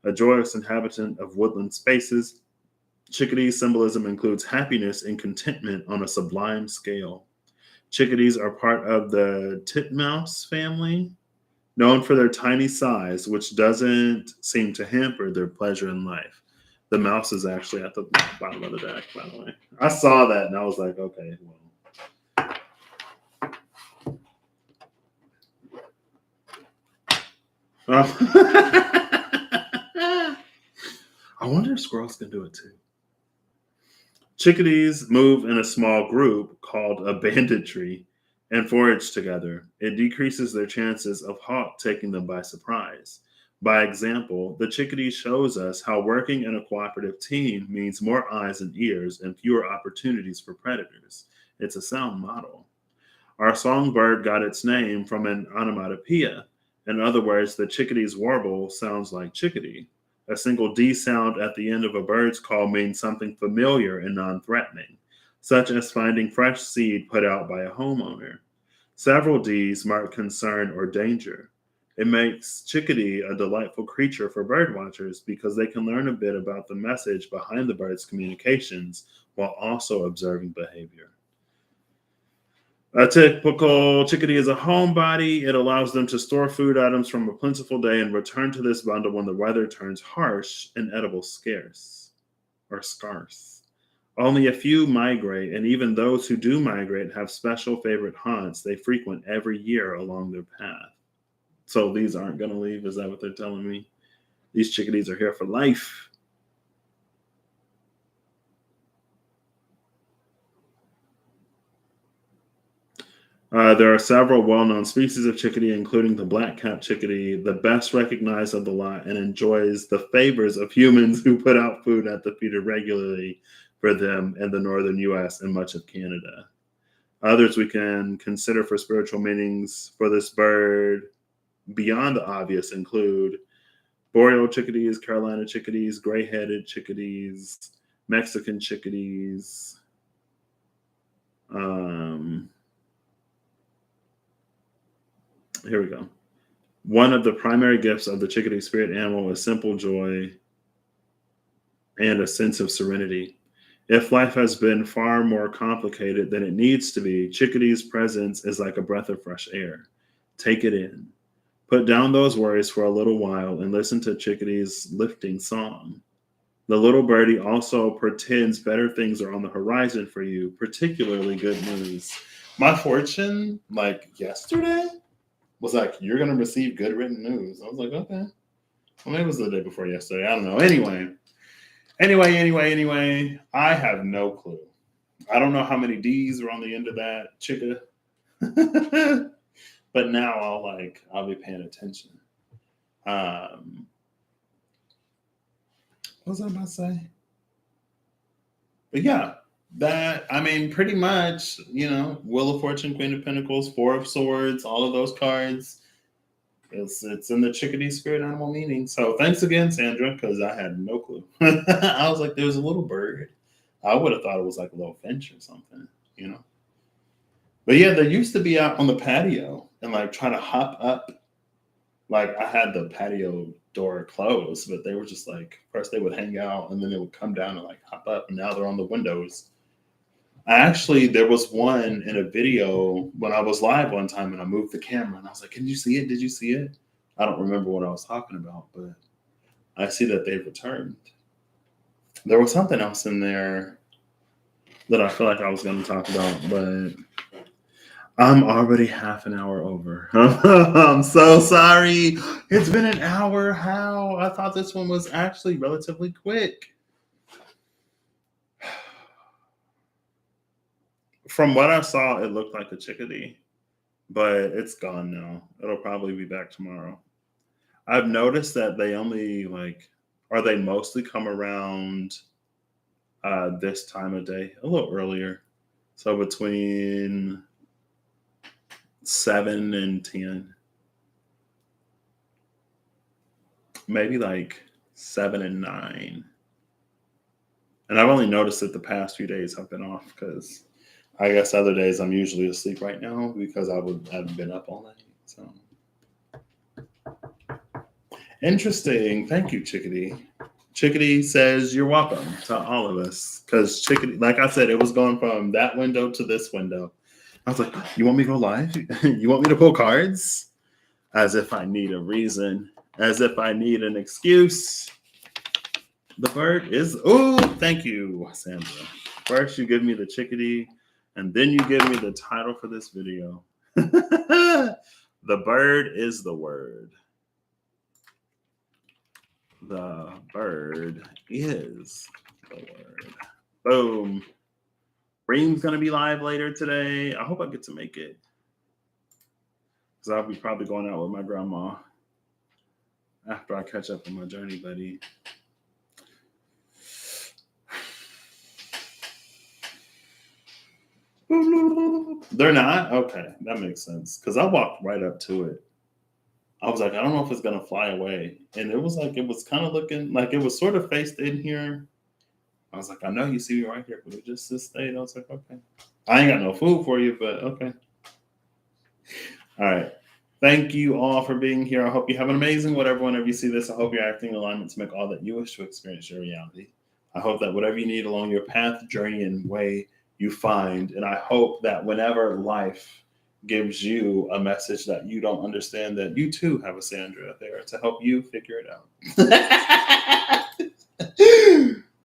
A joyous inhabitant of woodland spaces, chickadee symbolism includes happiness and contentment on a sublime scale. Chickadees are part of the titmouse family, known for their tiny size, which doesn't seem to hamper their pleasure in life. The mouse is actually at the bottom of the deck, by the way. I saw that and I was like, okay, well. I wonder if squirrels can do it too. Chickadees move in a small group called a banditry and forage together. It decreases their chances of hawk taking them by surprise. By example, the chickadee shows us how working in a cooperative team means more eyes and ears and fewer opportunities for predators. It's a sound model. Our songbird got its name from an onomatopoeia. In other words, the chickadee's warble sounds like chickadee. A single D sound at the end of a bird's call means something familiar and non-threatening, such as finding fresh seed put out by a homeowner. Several Ds mark concern or danger. It makes chickadee a delightful creature for bird watchers because they can learn a bit about the message behind the bird's communications while also observing behavior. A typical chickadee is a homebody. It allows them to store food items from a plentiful day and return to this bundle when the weather turns harsh and edibles scarce. Only a few migrate, and even those who do migrate have special favorite haunts they frequent every year along their path. So these aren't going to leave? Is that what they're telling me? These chickadees are here for life. There are several well-known species of chickadee, including the black-capped chickadee, the best recognized of the lot, and enjoys the favors of humans who put out food at the feeder regularly for them in the northern U.S. and much of Canada. Others we can consider for spiritual meanings for this bird beyond the obvious include boreal chickadees, Carolina chickadees, gray-headed chickadees, Mexican chickadees, here we go. One of the primary gifts of the chickadee spirit animal is simple joy and a sense of serenity. If life has been far more complicated than it needs to be, chickadee's presence is like a breath of fresh air. Take it in. Put down those worries for a little while and listen to chickadee's lifting song. The little birdie also pretends better things are on the horizon for you, particularly good news. My fortune, like yesterday, was like, "You're gonna receive good written news." I was like, "Okay." Well, maybe it was the day before yesterday. I don't know. Anyway. I have no clue. I don't know how many D's were on the end of that chicka. But now I'll be paying attention. What was I about to say? But yeah, pretty much, Wheel of Fortune, Queen of Pentacles, Four of Swords, all of those cards. It's in the chickadee spirit animal meaning. So thanks again, Sandra, because I had no clue. I was like, there's a little bird. I would have thought it was like a little finch or something. But yeah, they used to be out on the patio and like trying to hop up. Like I had the patio door closed, but they were just like, first they would hang out and then they would come down and like hop up, and now they're on the windows. There was one in a video when I was live one time and I moved the camera and I was like, "Can you see it? Did you see it?" I don't remember what I was talking about, but I see that they've returned. There was something else in there that I feel like I was going to talk about, but I'm already half an hour over. I'm so sorry. It's been an hour. How? I thought this one was actually relatively quick. From what I saw, it looked like a chickadee, but it's gone now. It'll probably be back tomorrow. I've noticed that they only they mostly come around this time of day, a little earlier. So between 7 and 10. Maybe like 7 and 9. And I've only noticed it the past few days I've been off, because I guess other days I'm usually asleep right now because I've been up all night. So interesting. Thank you, Chickadee. Chickadee says you're welcome to all of us, because Chickadee, like I said, it was going from that window to this window. I was like, "You want me to go live? You want me to pull cards?" As if I need a reason, as if I need an excuse. The bird is, oh, thank you, Sandra. First, you give me the chickadee, and then you give me the title for this video. The bird is the word. The bird is the word. Boom. Reem's going to be live later today. I hope I get to make it, because I'll be probably going out with my grandma after I catch up on my journey buddy. They're not? Okay, that makes sense. Because I walked right up to it. I was like, I don't know if it's going to fly away. And it was kind of looking like it was sort of faced in here. I was like, I know you see me right here, but it just stayed. I was like, okay. I ain't got no food for you, but okay. All right. Thank you all for being here. I hope you have an amazing whenever you see this. I hope you're acting in alignment to make all that you wish to experience your reality. I hope that whatever you need along your path, journey, and way, you find. And I hope that whenever life gives you a message that you don't understand, that you too have a Sandra there to help you figure it out.